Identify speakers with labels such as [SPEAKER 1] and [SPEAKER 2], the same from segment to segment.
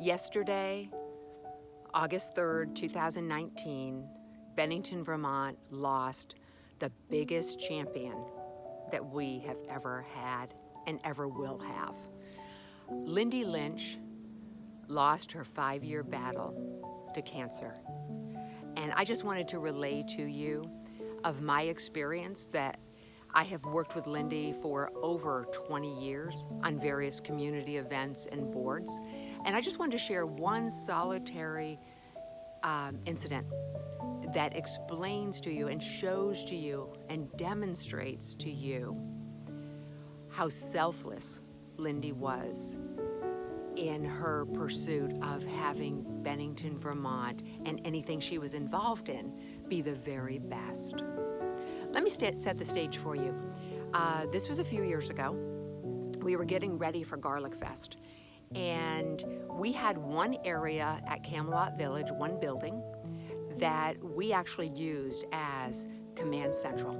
[SPEAKER 1] Yesterday, August 3rd, 2019, Bennington, Vermont lost the biggest champion that we have ever had and ever will have. Lindy Lynch lost her 5-year battle to cancer. And I just wanted to relay to you of my experience that I have worked with Lindy for over 20 years on various community events and boards. And I just wanted to share one solitary incident that explains to you and shows to you and demonstrates to you how selfless Lindy was in her pursuit of having Bennington, Vermont, and anything she was involved in be the very best. Let me set the stage for you. This was a few years ago. We were getting ready for GarlicFest, and we had one area at Camelot Village, one building, that we actually used as Command Central.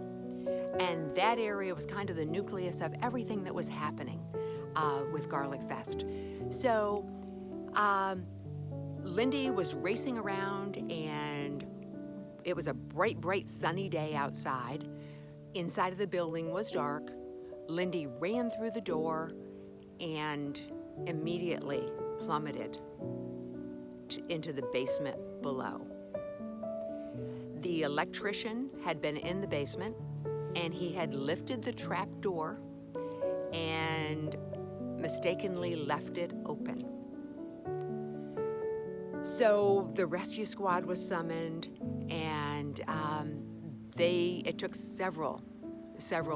[SPEAKER 1] And that area was kind of the nucleus of everything that was happening with GarlicFest. So Lindy was racing around, and it was a bright, bright sunny day outside. Inside of the building was dark. Lindy ran through the door and immediately plummeted into the basement below. The electrician had been in the basement, and he had lifted the trap door and mistakenly left it open. So the rescue squad was summoned, and it took several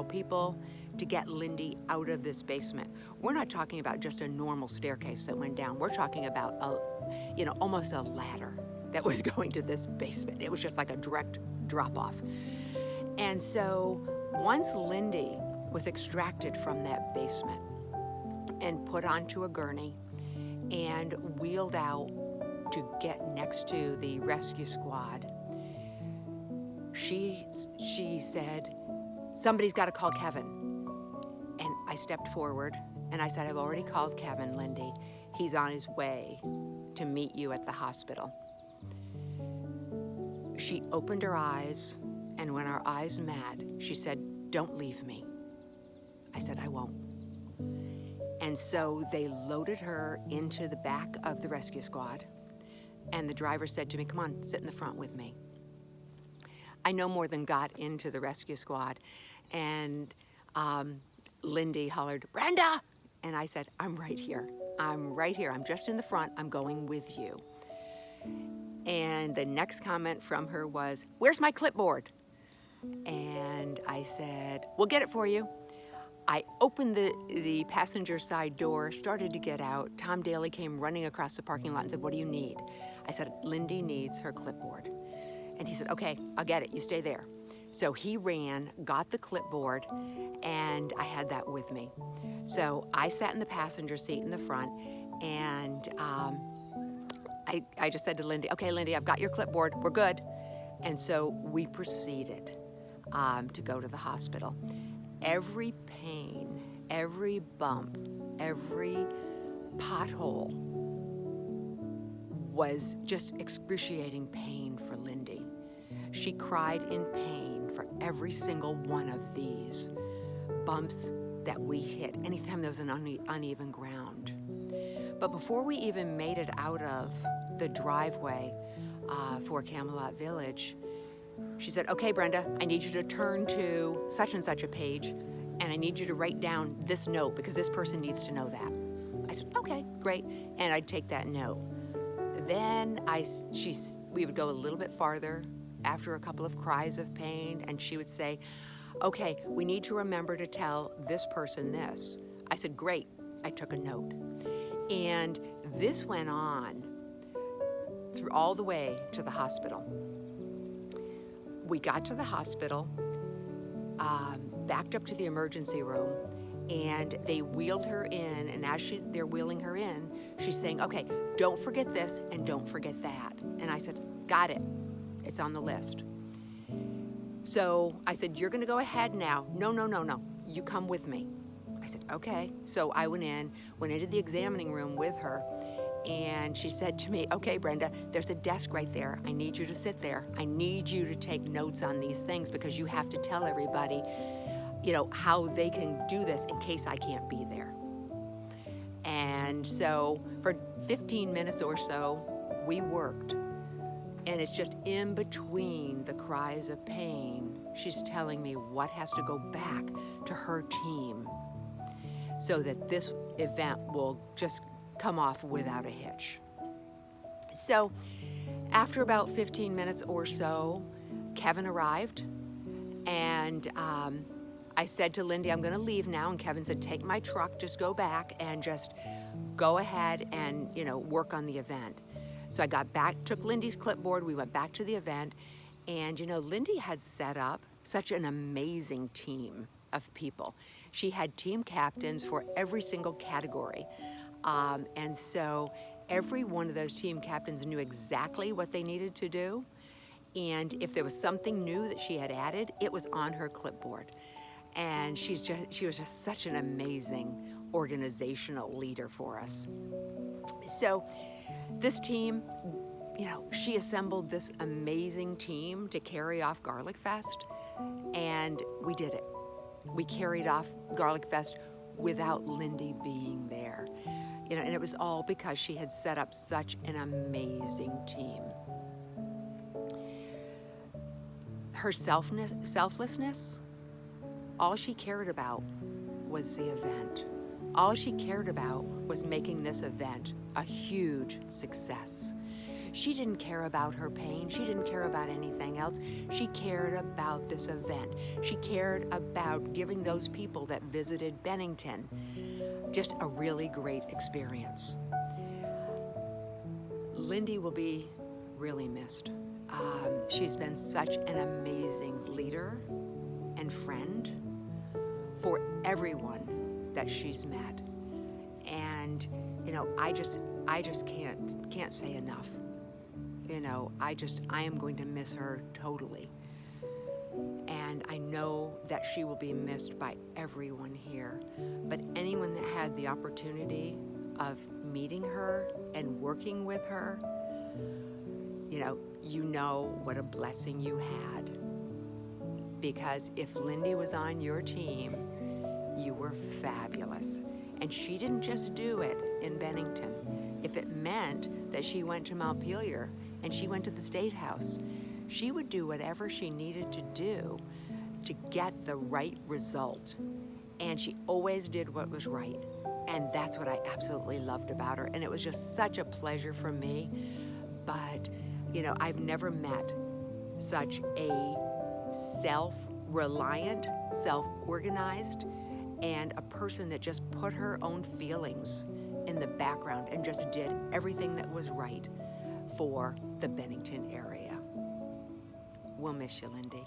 [SPEAKER 1] people to get Lindy out of this basement. We're not talking about just a normal staircase that went down. We're talking about almost a ladder that was going to this basement. It was just like a direct drop-off. And so once Lindy was extracted from that basement and put onto a gurney and wheeled out to get next to the rescue squad, she said, "Somebody's got to call Kevin." And I stepped forward and I said, "I've already called Kevin, Lindy. He's on his way to meet you at the hospital." She opened her eyes, and when our eyes met, she said, "Don't leave me." I said, "I won't." And so they loaded her into the back of the rescue squad, and the driver said to me, "Come on, sit in the front with me." I no more than got into the rescue squad, and Lindy hollered, "Brenda!" And I said, "I'm right here. I'm right here. I'm just in the front. I'm going with you." And the next comment from her was, "Where's my clipboard?" And I said, "We'll get it for you." I opened the passenger side door, started to get out. Tom Daly came running across the parking lot and said, "What do you need?" I said, "Lindy needs her clipboard." And he said, "Okay, I'll get it. You stay there." So he ran, got the clipboard, and I had that with me. So I sat in the passenger seat in the front, and I just said to Lindy, "Okay, Lindy, I've got your clipboard. We're good." And so we proceeded to go to the hospital. Every pain, every bump, every pothole was just excruciating pain for Lindy. She cried in pain for every single one of these bumps that we hit anytime there was an uneven ground. But before we even made it out of the driveway for Camelot Village, she said, "Okay, Brenda, I need you to turn to such and such a page, and I need you to write down this note because this person needs to know that." I said, "Okay, great." And I'd take that note. Then we would go a little bit farther after a couple of cries of pain, and she would say, "Okay, we need to remember to tell this person this." I said, "Great." I took a note. And this went on through all the way to the hospital. We got to the hospital, backed up to the emergency room, and they wheeled her in, and as they're wheeling her in, she's saying, "Okay, don't forget this and don't forget that." And I said, "Got it. It's on the list." So I said, "You're gonna go ahead now." No, you come with me." I said, "Okay." So I went into the examining room with her, And she said to me, okay, Brenda, there's a desk right there. I need you to sit there. I need you to take notes on these things because you have to tell everybody, how they can do this in case I can't be there. And so for 15 minutes or so, we worked. And it's just in between the cries of pain, she's telling me what has to go back to her team so that this event will just come off without a hitch. So after about 15 minutes or so, Kevin arrived, and I said to Lindy, I'm gonna leave now, and Kevin said, take my truck, just go back and just go ahead and, work on the event. So I got back, took Lindy's clipboard, we went back to the event, and Lindy had set up such an amazing team of people. She had team captains for every single category. And so every one of those team captains knew exactly what they needed to do. And if there was something new that she had added, it was on her clipboard. And she was just such an amazing organizational leader for us. So this team, she assembled this amazing team to carry off GarlicFest, and we did it. We carried off GarlicFest without Lindy being there. And it was all because she had set up such an amazing team. Her selflessness, all she cared about was the event. All she cared about was making this event a huge success. She didn't care about her pain. She didn't care about anything else. She cared about this event. She cared about giving those people that visited Bennington just a really great experience. Lindy will be really missed. She's been such an amazing leader and friend for everyone that she's met. And, I just can't say enough. I am going to miss her totally. And I know that she will be missed by everyone here. But anyone that had the opportunity of meeting her and working with her, you know what a blessing you had. Because if Lindy was on your team, you were fabulous. And she didn't just do it in Bennington. If it meant that she went to Montpelier and she went to the State House, she would do whatever she needed to do to get the right result. And she always did what was right. And that's what I absolutely loved about her. And it was just such a pleasure for me. But, I've never met such a self-reliant, self-organized, and a person that just put her own feelings in the background and just did everything that was right for the Bennington area. We'll miss you, Lindy.